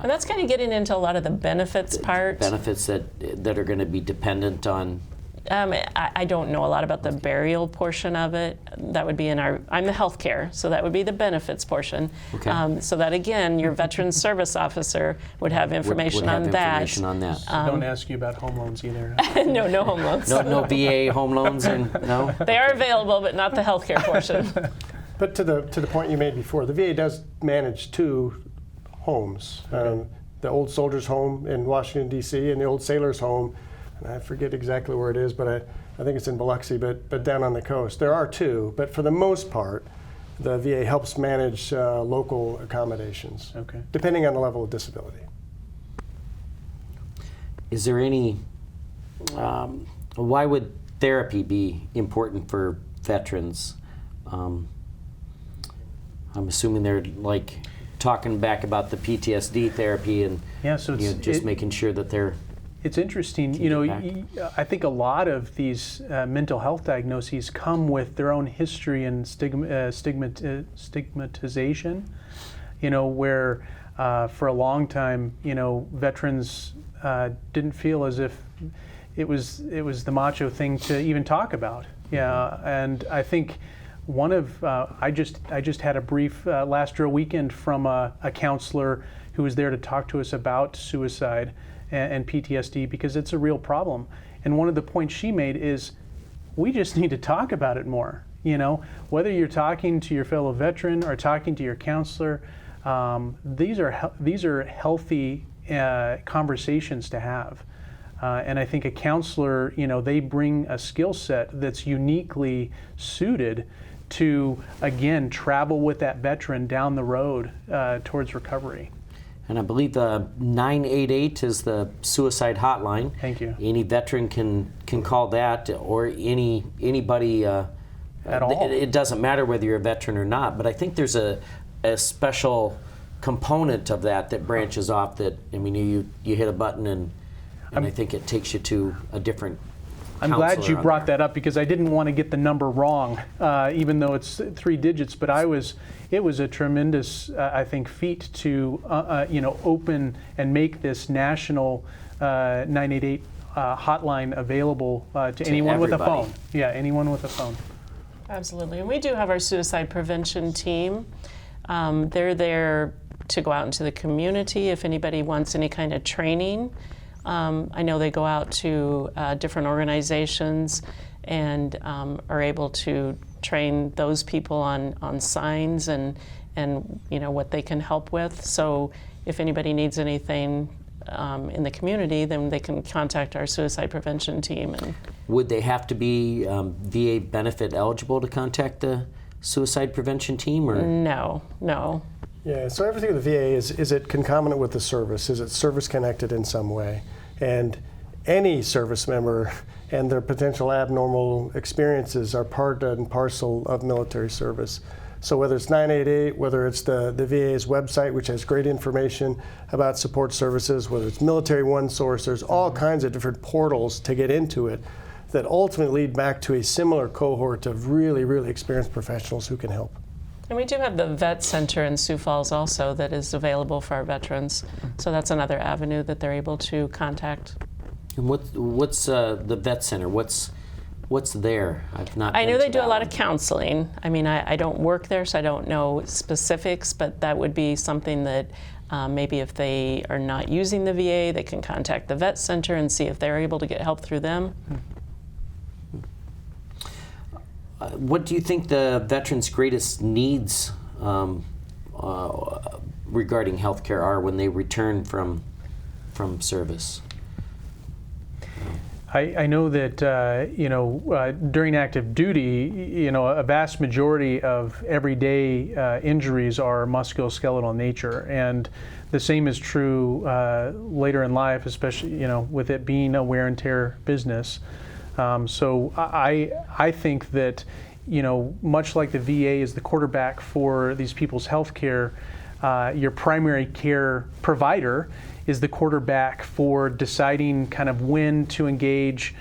Speaker 4: And that's kind of getting into a lot of the benefits part.
Speaker 1: Benefits that are going to be dependent on.
Speaker 4: I don't know a lot about the burial portion of it. That would be I'm the healthcare, so that would be the benefits portion.
Speaker 1: Okay.
Speaker 4: So that again, your veteran service officer would have information on that.
Speaker 1: Information on that.
Speaker 3: So don't ask you about home loans either.
Speaker 4: No home loans.
Speaker 1: No VA home loans, no.
Speaker 4: They are available, but not the healthcare portion.
Speaker 2: But to the point you made before, the VA does manage 2 homes. The old soldiers' home in Washington, D.C., and the old sailors' home. I forget exactly where it is, but I think it's in Biloxi, but down on the coast. There are 2, but for the most part, the VA helps manage local accommodations, depending on the level of disability.
Speaker 1: Is there any, why would therapy be important for veterans? I'm assuming they're like talking back about the PTSD therapy and
Speaker 3: so
Speaker 1: making sure that they're.
Speaker 3: It's interesting, I think a lot of these mental health diagnoses come with their own history and stigmatization, where for a long time, veterans didn't feel as if it was the macho thing to even talk about. And I think one of, I just had a brief last drill weekend from a counselor who was there to talk to us about suicide and PTSD, because it's a real problem. And one of the points she made is we just need to talk about it more. Whether you're talking to your fellow veteran or talking to your counselor, these are healthy conversations to have. And I think a counselor, they bring a skill set that's uniquely suited to, again, travel with that veteran down the road towards recovery.
Speaker 1: And I believe 988 is the suicide hotline.
Speaker 3: Thank you.
Speaker 1: Any veteran can call that, or anybody.
Speaker 3: At all.
Speaker 1: It doesn't matter whether you're a veteran or not, but I think there's a special component of that branches off. That you hit a button and I think it takes you to a different.
Speaker 3: I'm glad you brought that up, because I didn't want to get the number wrong, even though it's 3 digits. But it was a tremendous, I think, feat to open and make this national 988 hotline available to anyone with a phone. Yeah, anyone with a phone.
Speaker 4: Absolutely, and we do have our suicide prevention team. They're there to go out into the community if anybody wants any kind of training I know they go out to different organizations and are able to train those people on signs and what they can help with. So if anybody needs anything in the community, then they can contact our suicide prevention team. And
Speaker 1: would they have to be VA benefit eligible to contact the suicide prevention team, or?
Speaker 4: No.
Speaker 2: Yeah, so everything with the VA is it concomitant with the service? Is it service connected in some way? And any service member and their potential abnormal experiences are part and parcel of military service. So whether it's 988, whether it's the VA's website, which has great information about support services, whether it's Military One Source, there's all kinds of different portals to get into it that ultimately lead back to a similar cohort of really, really experienced professionals who can help.
Speaker 4: And we do have the Vet Center in Sioux Falls also that is available for our veterans. So that's another avenue that they're able to contact.
Speaker 1: And what's the Vet Center? What's there? I've not.
Speaker 4: I know
Speaker 1: been
Speaker 4: they
Speaker 1: to
Speaker 4: do a
Speaker 1: that
Speaker 4: lot
Speaker 1: one.
Speaker 4: of counseling. I mean, I don't work there, so I don't know specifics, but that would be something that maybe if they are not using the VA, they can contact the Vet Center and see if they're able to get help through them.
Speaker 1: What do you think the veterans' greatest needs regarding health care are when they return from service?
Speaker 3: I know that during active duty, a vast majority of everyday injuries are musculoskeletal in nature, and the same is true later in life, especially with it being a wear and tear business. So I think that much like the VA is the quarterback for these people's health care, your primary care provider is the quarterback for deciding kind of when to engage,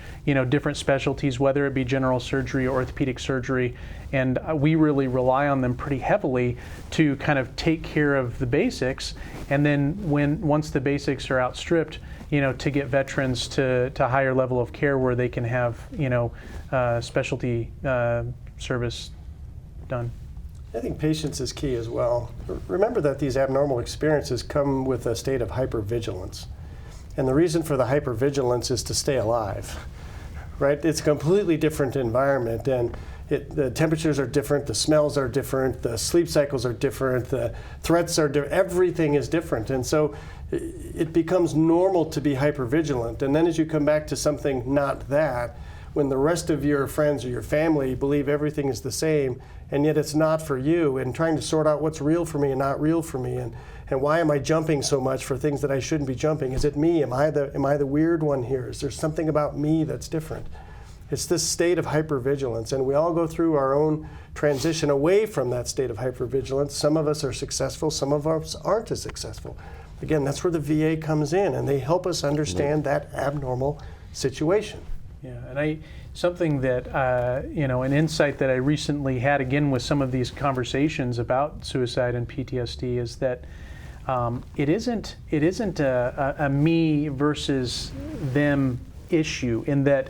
Speaker 3: different specialties, whether it be general surgery or orthopedic surgery. And we really rely on them pretty heavily to kind of take care of the basics. And then once the basics are outstripped, to get veterans to higher level of care where they can have, specialty service done.
Speaker 2: I think patience is key as well. Remember that these abnormal experiences come with a state of hypervigilance. And the reason for the hypervigilance is to stay alive, right? It's a completely different environment, and the temperatures are different, the smells are different, the sleep cycles are different, the threats are different, everything is different. And so it becomes normal to be hypervigilant. And then as you come back to something not that, when the rest of your friends or your family believe everything is the same, and yet it's not for you, and trying to sort out what's real for me and not real for me, and why am I jumping so much for things that I shouldn't be jumping? Is it me? Am I the weird one here? Is there something about me that's different? It's this state of hypervigilance, and we all go through our own transition away from that state of hypervigilance. Some of us are successful, some of us aren't as successful. Again, that's where the VA comes in, and they help us understand that abnormal situation.
Speaker 3: Yeah, and something that, an insight that I recently had again with some of these conversations about suicide and PTSD is that it isn't a me versus them issue, in that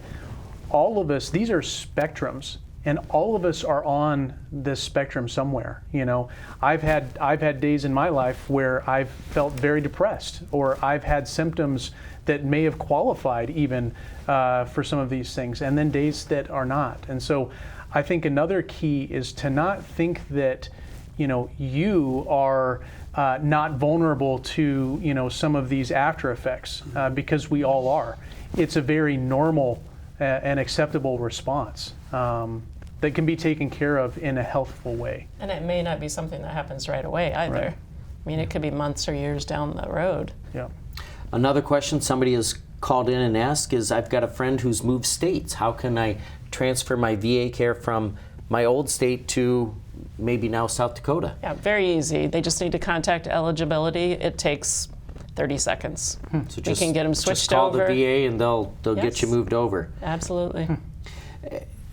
Speaker 3: all of us, these are spectrums, and all of us are on this spectrum somewhere. I've had days in my life where I've felt very depressed, or I've had symptoms that may have qualified even for some of these things, and then days that are not. And so I think another key is to not think that you are not vulnerable to some of these after effects, because we all are. It's a very normal and acceptable response that can be taken care of in a healthful way.
Speaker 4: And it may not be something that happens right away either.
Speaker 3: Right.
Speaker 4: I mean, it could be months or years down the road.
Speaker 3: Yeah.
Speaker 1: Another question somebody has called in and asked is, I've got a friend who's moved states. How can I transfer my VA care from my old state to maybe now South Dakota?
Speaker 4: Yeah, very easy. They just need to contact eligibility. It takes 30 seconds.
Speaker 1: So
Speaker 4: We can get them switched
Speaker 1: just call
Speaker 4: over.
Speaker 1: the VA and they'll
Speaker 4: Yes.
Speaker 1: get you moved over.
Speaker 4: Absolutely.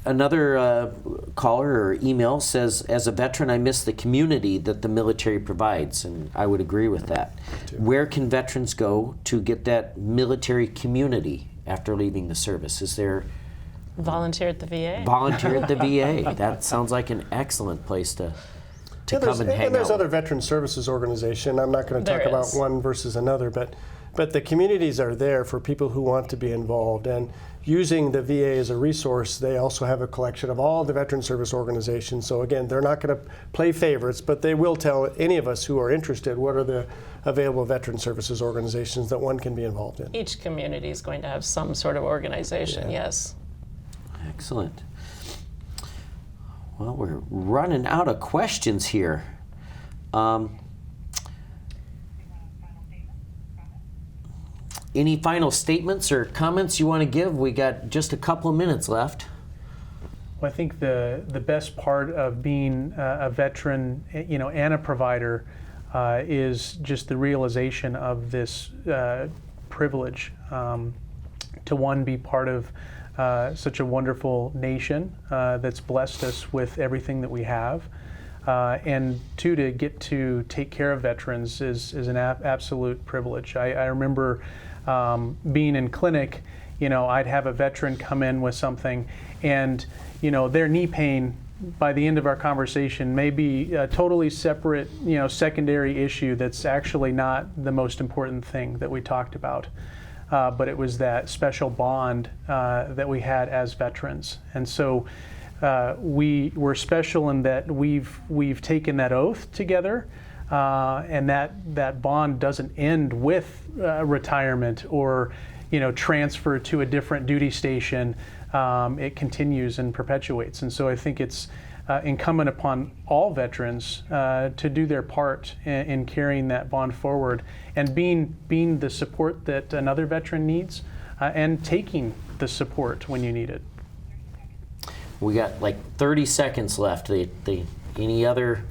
Speaker 1: Another caller or email says, as a veteran, I miss the community that the military provides, and I would agree with that. Where can veterans go to get that military community after leaving the service? Is there
Speaker 4: Volunteer at the VA.
Speaker 1: volunteer at the VA? That sounds like an excellent place to come and hang
Speaker 2: and there's
Speaker 1: out.
Speaker 2: other veteran services organization. I'm not going to
Speaker 4: There
Speaker 2: talk about
Speaker 4: is.
Speaker 2: one versus another, but But the communities are there for people who want to be involved. And using the VA as a resource, they also have a collection of all the veteran service organizations. So again, they're not going to play favorites, but they will tell any of us who are interested what are the available veteran services organizations that one can be involved in.
Speaker 4: Each community is going to have some sort of organization, yes.
Speaker 1: Excellent. Well, we're running out of questions here. Any final statements or comments you want to give? We got just a couple of minutes left.
Speaker 3: Well, I think the best part of being a veteran, and a provider, is just the realization of this privilege to one, be part of such a wonderful nation that's blessed us with everything that we have, and two, to get to take care of veterans is an absolute privilege. I remember being in clinic, I'd have a veteran come in with something, and their knee pain by the end of our conversation may be a totally separate, secondary issue that's actually not the most important thing that we talked about. But it was that special bond that we had as veterans. And so we were special in that we've taken that oath together, and that bond doesn't end with retirement or transfer to a different duty station. It continues and perpetuates. And so I think it's incumbent upon all veterans to do their part in carrying that bond forward and being the support that another veteran needs, and taking the support when you need it.
Speaker 1: We got like 30 seconds left. Any other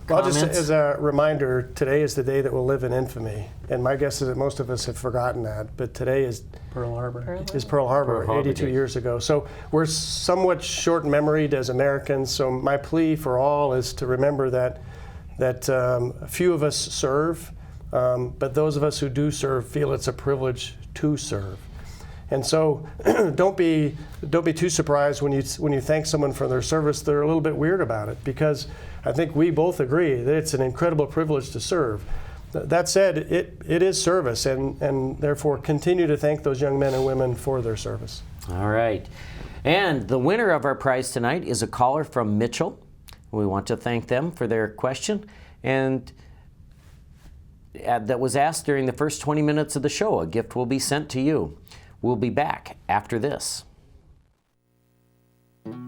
Speaker 2: Well,
Speaker 1: comments?
Speaker 2: just as a reminder, today is the day that will live in infamy. And my guess is that most of us have forgotten that. But today is
Speaker 3: Pearl Harbor.
Speaker 2: Is Pearl Harbor, 82 years ago. So we're somewhat short memoried as Americans. So my plea for all is to remember that a few of us serve, but those of us who do serve feel it's a privilege to serve. And so don't be too surprised when you thank someone for their service. They're a little bit weird about it, because I think we both agree that it's an incredible privilege to serve. That said, it is service, and therefore continue to thank those young men and women for their service.
Speaker 1: All right. And the winner of our prize tonight is a caller from Mitchell. We want to thank them for their question, and that was asked during the first 20 minutes of the show. A gift will be sent to you. We'll be back after this.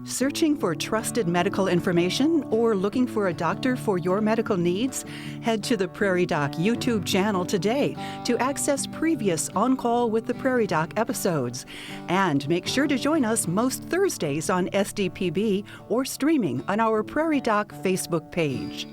Speaker 8: Searching for trusted medical information or looking for a doctor for your medical needs? Head to the Prairie Doc YouTube channel today to access previous On Call with the Prairie Doc episodes. And make sure to join us most Thursdays on SDPB or streaming on our Prairie Doc Facebook page.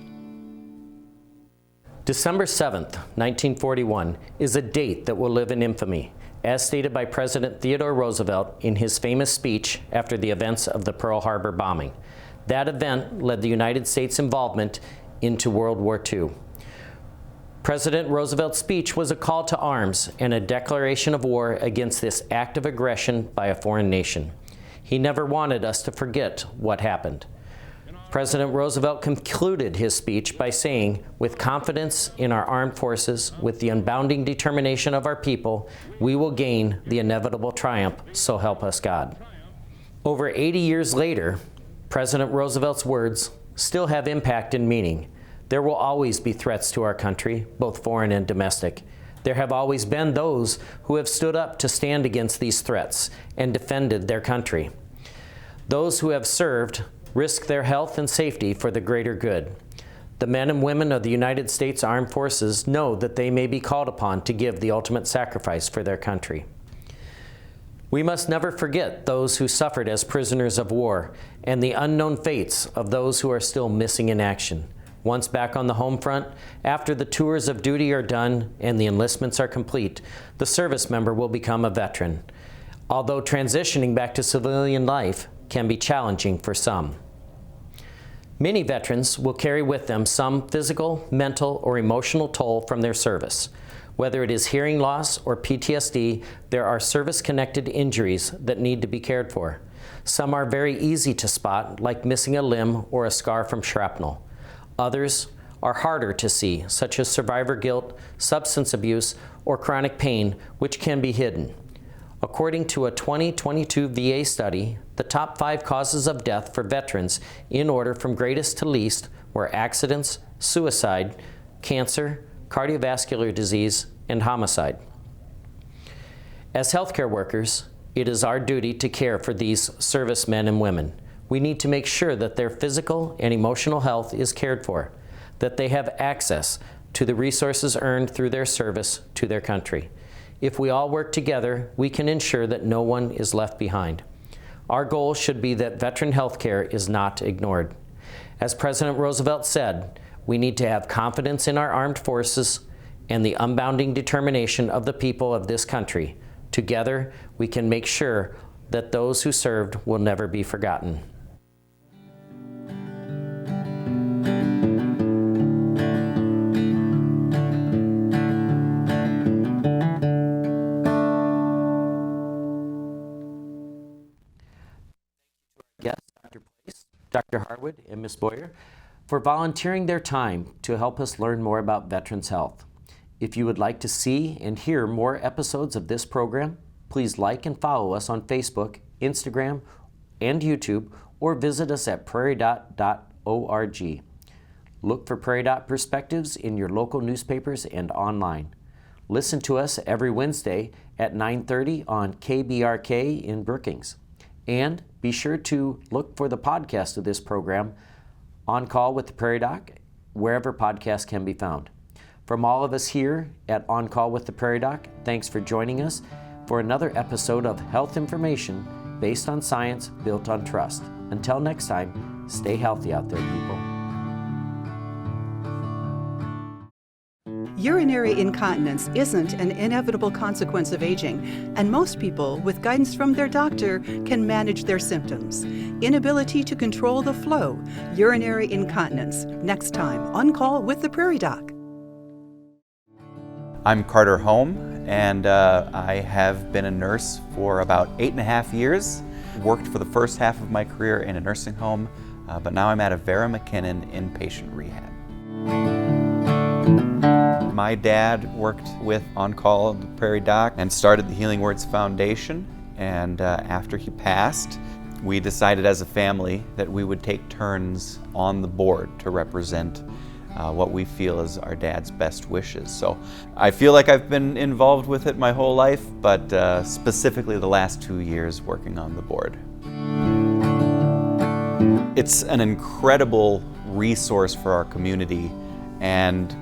Speaker 1: December 7th, 1941 is a date that will live in infamy, as stated by President Theodore Roosevelt in his famous speech after the events of the Pearl Harbor bombing. That event led the United States' involvement into World War II. President Roosevelt's speech was a call to arms and a declaration of war against this act of aggression by a foreign nation. He never wanted us to forget what happened. President Roosevelt concluded his speech by saying, "With confidence in our armed forces, with the unbounding determination of our people, we will gain the inevitable triumph, so help us God." Over 80 years later, President Roosevelt's words still have impact and meaning. There will always be threats to our country, both foreign and domestic. There have always been those who have stood up to stand against these threats and defended their country. Those who have served risk their health and safety for the greater good. The men and women of the United States Armed Forces know that they may be called upon to give the ultimate sacrifice for their country. We must never forget those who suffered as prisoners of war and the unknown fates of those who are still missing in action. Once back on the home front, after the tours of duty are done and the enlistments are complete, the service member will become a veteran. Although transitioning back to civilian life can be challenging for some. Many veterans will carry with them some physical, mental, or emotional toll from their service. Whether it is hearing loss or PTSD, there are service-connected injuries that need to be cared for. Some are very easy to spot, like missing a limb or a scar from shrapnel. Others are harder to see, such as survivor guilt, substance abuse, or chronic pain, which can be hidden. According to a 2022 VA study, the top 5 causes of death for veterans in order from greatest to least were accidents, suicide, cancer, cardiovascular disease, and homicide. As healthcare workers, it is our duty to care for these servicemen and women. We need to make sure that their physical and emotional health is cared for, that they have access to the resources earned through their service to their country. If we all work together, we can ensure that no one is left behind. Our goal should be that veteran health care is not ignored. As President Roosevelt said, we need to have confidence in our armed forces and the unbounding determination of the people of this country. Together, we can make sure that those who served will never be forgotten. Guests, Dr. Place, Dr. Harwood, and Ms. Boyer, for volunteering their time to help us learn more about veterans' health. If you would like to see and hear more episodes of this program, please like and follow us on Facebook, Instagram, and YouTube, or visit us at prairiedoc.org. Look for Prairie Doc Perspectives in your local newspapers and online. Listen to us every Wednesday at 9:30 on KBRK in Brookings. And be sure to look for the podcast of this program, On Call with the Prairie Doc, wherever podcasts can be found. From all of us here at On Call with the Prairie Doc, thanks for joining us for another episode of health information based on science, built on trust. Until next time, stay healthy out there, people.
Speaker 8: Urinary incontinence isn't an inevitable consequence of aging, and most people, with guidance from their doctor, can manage their symptoms. Inability to control the flow, urinary incontinence. Next time, On Call with the Prairie Doc.
Speaker 9: I'm Carter Home, and I have been a nurse for about 8.5 years. Worked for the first half of my career in a nursing home, but now I'm at Avera McKinnon inpatient rehab. My dad worked with On Call at the Prairie Doc and started the Healing Words Foundation, and after he passed, we decided as a family that we would take turns on the board to represent what we feel is our dad's best wishes. So I feel like I've been involved with it my whole life, but specifically the last 2 years working on the board. It's an incredible resource for our community, and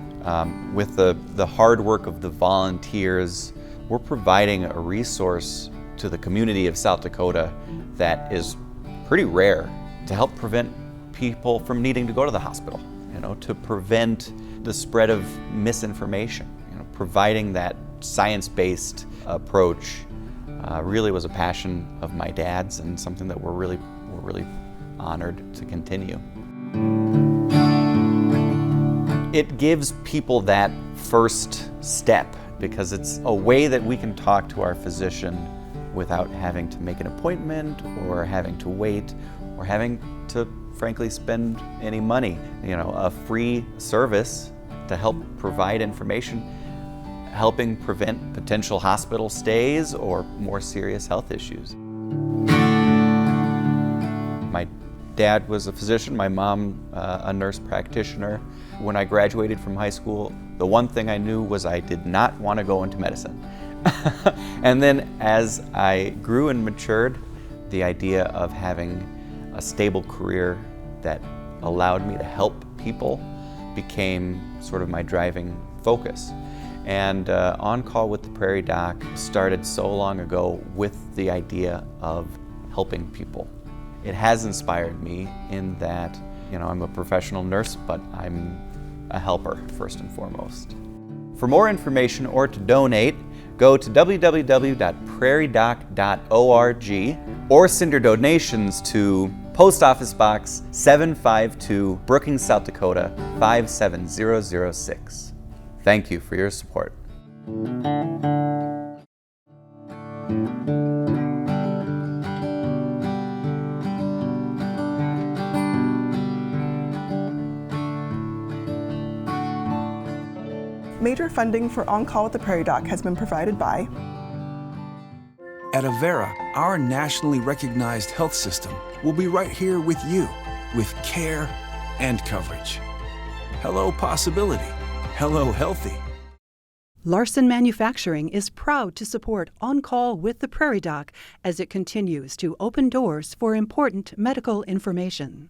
Speaker 9: with the hard work of the volunteers, we're providing a resource to the community of South Dakota that is pretty rare to help prevent people from needing to go to the hospital, to prevent the spread of misinformation. Providing that science-based approach really was a passion of my dad's and something that we're really honored to continue. It gives people that first step because it's a way that we can talk to our physician without having to make an appointment or having to wait or having to frankly spend any money. A free service to help provide information, helping prevent potential hospital stays or more serious health issues. My dad was a physician, my mom a nurse practitioner. When I graduated from high school, the one thing I knew was I did not want to go into medicine. And then as I grew and matured, the idea of having a stable career that allowed me to help people became sort of my driving focus. And On Call with the Prairie Doc started so long ago with the idea of helping people. It has inspired me in that, I'm a professional nurse, but I'm a helper first and foremost. For more information or to donate, go to www.prairiedoc.org or send your donations to Post Office Box 752, Brookings, South Dakota 57006. Thank you for your support.
Speaker 10: Major funding for On Call with the Prairie Doc has been provided by
Speaker 11: At Avera, our nationally recognized health system will be right here with you, with care and coverage. Hello possibility. Hello healthy.
Speaker 8: Larson Manufacturing is proud to support On Call with the Prairie Doc as it continues to open doors for important medical information.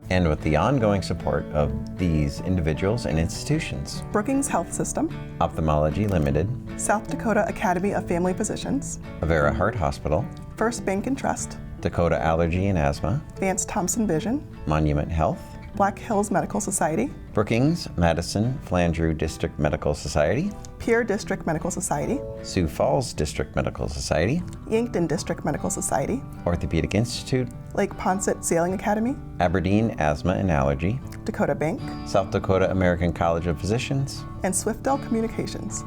Speaker 12: And with the ongoing support of these individuals and institutions:
Speaker 10: Brookings Health System,
Speaker 12: Ophthalmology Limited,
Speaker 10: South Dakota Academy of Family Physicians,
Speaker 12: Avera Heart Hospital,
Speaker 10: First Bank and Trust,
Speaker 12: Dakota Allergy and Asthma,
Speaker 10: Vance Thompson Vision,
Speaker 12: Monument Health,
Speaker 10: Black Hills Medical Society,
Speaker 12: Brookings, Madison, Flandreau District Medical Society,
Speaker 10: Pierre District Medical Society,
Speaker 12: Sioux Falls District Medical Society,
Speaker 10: Yankton District Medical Society,
Speaker 12: Orthopedic Institute,
Speaker 10: Lake Poncet Sailing Academy,
Speaker 12: Aberdeen Asthma and Allergy,
Speaker 10: Dakota Bank,
Speaker 12: South Dakota American College of Physicians,
Speaker 10: and Swiftdale Communications.